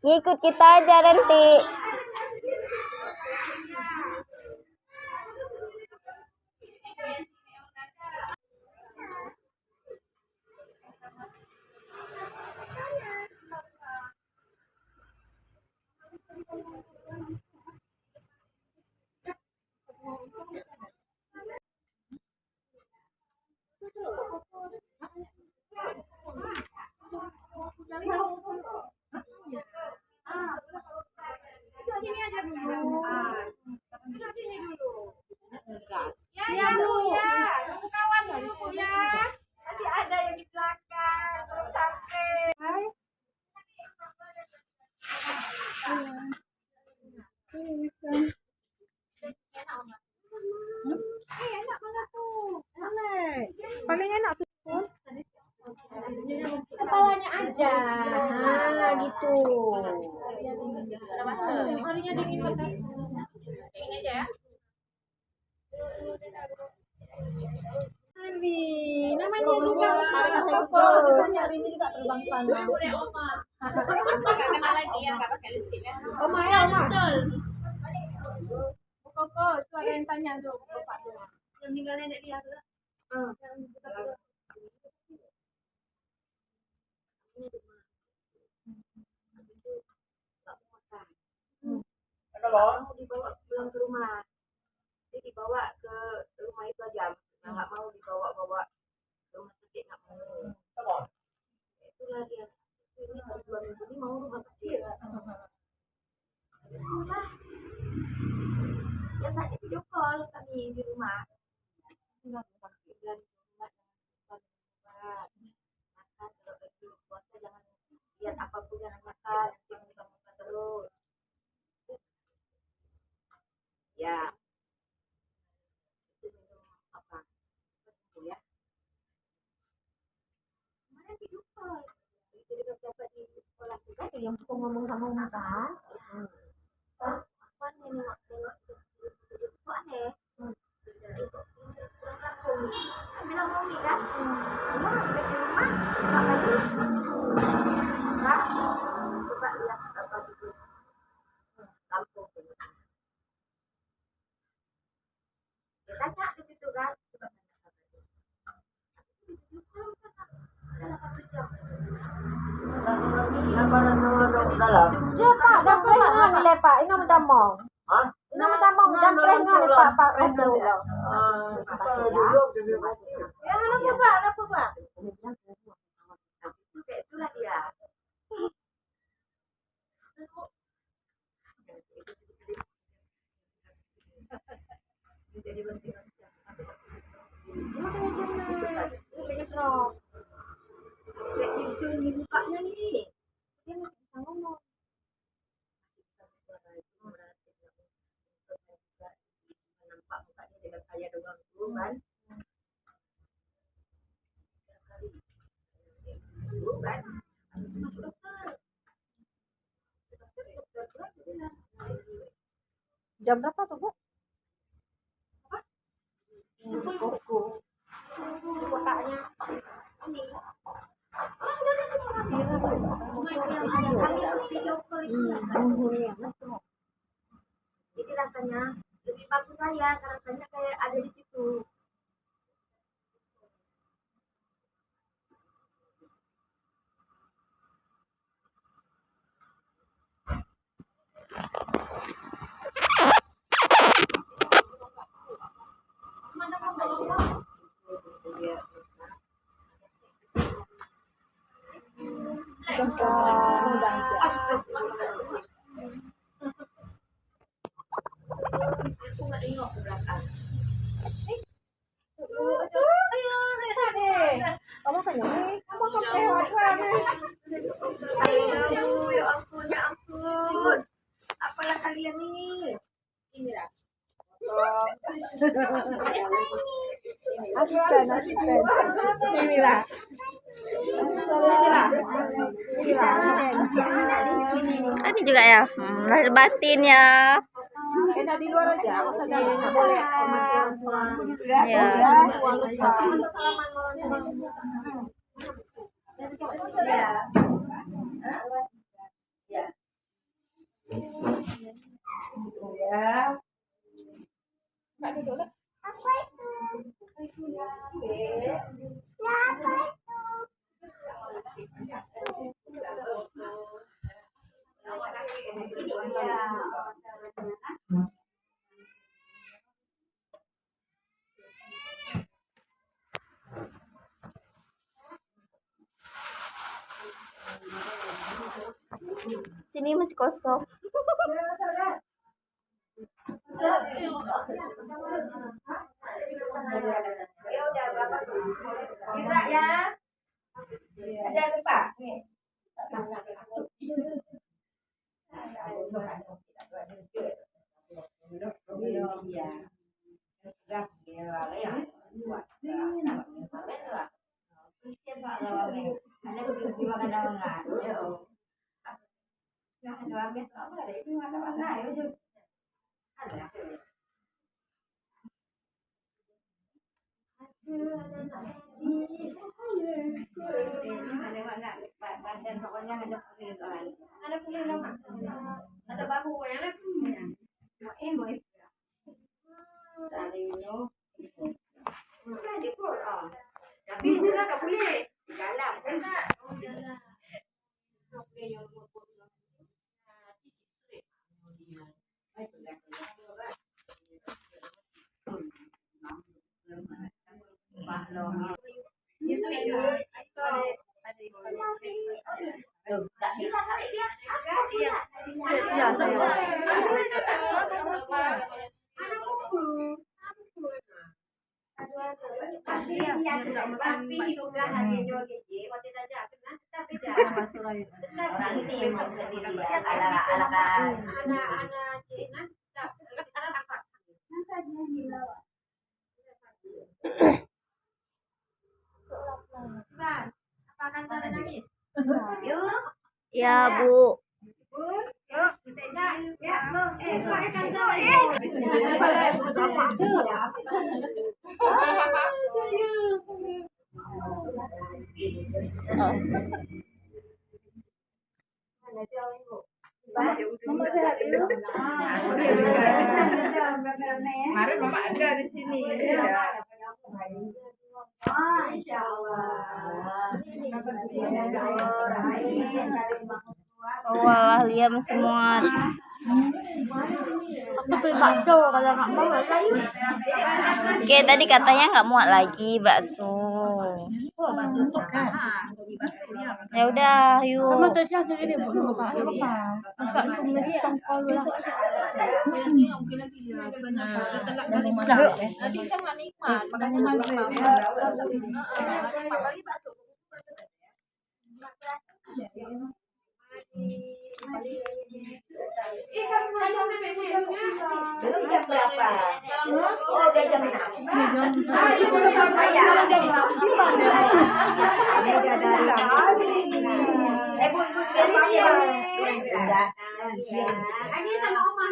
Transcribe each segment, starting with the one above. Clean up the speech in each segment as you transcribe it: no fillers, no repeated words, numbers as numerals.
Ngikut kita aja nanti. Sini aja dulu. Duduk sini dulu. Ya Bu, ya. Tunggu kawan dulu ya. Masih ada yang di belakang. Belum sampai. Enak banget tuh. Paling enak tuh. Kepalanya aja. Nah, gitu. Harinya dingin banget. Dingin aja ya. Hari namanya juga Koko. Hari ini juga terbang sana. Enggak kenal lagi ya, enggak pakai lipstick ya. Oma ya, betul. Koko, itu ada yang tanya tuh Bapak tuh. Yang tinggal nenek dia tuh. Mau dibawa pulang ke rumah, jadi dibawa ke rumah itu aja, nggak mau dibawa ke rumah sakit, nggak mau. Itulah dia, ini baru 2 minggu ini mau rumah sakit. Itulah, biasanya video call kami di rumah, nggak mau sakit dan rumah makan kalau lagi puasa jangan lihat apapun, jangan makan, jangan dibangunkan terus. Ya, itu minum apa? Ya. Mana video call? Itu juga dapat di sekolah juga yang suka ngomong sama makan. Apa nih nengok itu aneh. Pulang kampung. Bilang mau nih kan? Emang sampai di rumah makan dulu. Nah, coba lihat apa itu kampung. Ya tanya di situ kan. Coba Jepang dan prengan ni lepak, ina minta mong. Ina minta mong dan prengan ni Pak Abdul. Ya, apa Pak? Itulah dia. Jadi penting. Kayak hijau nih mukanya nih. Dia masih bisa ngomong. Nampak mukanya dengan saya doang dulu kan. Dulu kan. Masuk dokter. Jam berapa tuh Bu? Apa? Buku. Kotaknya ini. Jadi rasanya lebih bagus saya, karena rasanya kayak ada di situ. Aku nggak tengok ke belakang. Kamu kan nyampe, kamu kan lewat mana? Aduh, ya ampun, ya ampun. Apalah kalian ini? Inilah. Asisten. Inilah. Ini juga ya, lahir batin ya. Enak di luar aja, masa dalam nggak boleh. Ya. Ya. Sini masih kosong. Tidak ya. Ada lupa. Nih. Ada bahu ya. Tapi juga tak boleh. Dalam kan tak? Orang ini memang sendiri ya, ala kan. Ya, Bu. Mama sehat dulu. Kemarin mama ada di sini. Masya Allah. Oh, walah, liam semua. Aku beli bakso kalau nggak mau Oke, tadi katanya nggak muat lagi bakso. Oh, bakso untuk Ya udah, yuk. Kamu terus segini bu, apa? Masa tumis tongkol lah. Nanti kita nggak nikmat, makanya nikmat. Belum jam berapa? Oh, udah jam 6. Bu, biar udah. Ini sama Oma.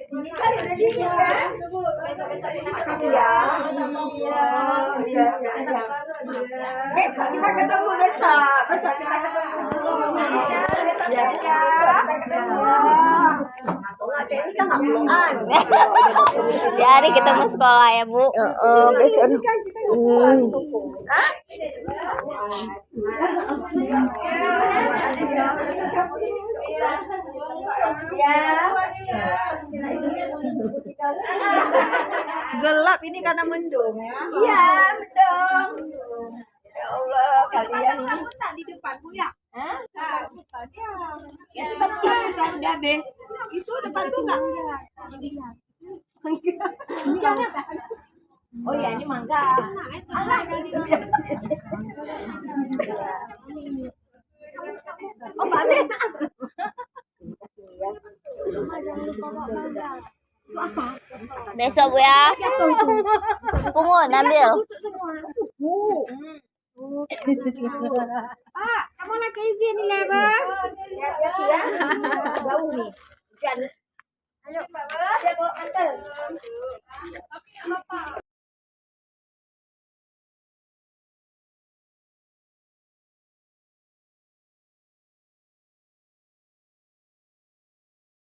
Ini kan udah dingin kan? Besok-besok terima kasih ya. Iya. Kita ketemu besok. Besok kita ketemu. Ya, kita ketemu. Ini kan nggak pulang. Di hari ketemu sekolah ya, Bu. Besok. Gelap ini karena mendung ya. Iya, betul. Ya Allah, kalian ini Di depanku ya. ya kita pulang kan udah habis. Itu depan tuh enggak? Oh ya, ini mangga. Oh, panen. Besok Bu ya. Pungun ambil. Pak, kamu lagi izin nih, Lebar.